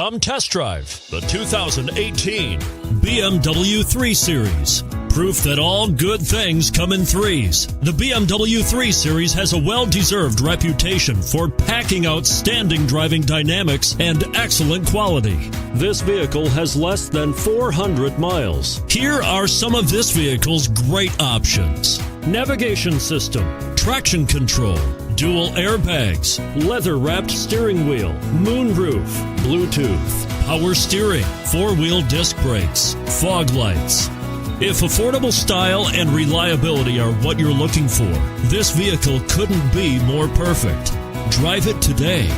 Come test drive the 2018 BMW 3 Series. Proof that all good things come in threes. The BMW 3 Series has a well-deserved reputation for packing outstanding driving dynamics and excellent quality. This vehicle has less than 400 miles. Here are some of this vehicle's great options: navigation system, traction control, dual airbags, leather-wrapped steering wheel, moonroof, Bluetooth, power steering, four-wheel disc brakes, fog lights. If affordable style and reliability are what you're looking for, this vehicle couldn't be more perfect. Drive it today.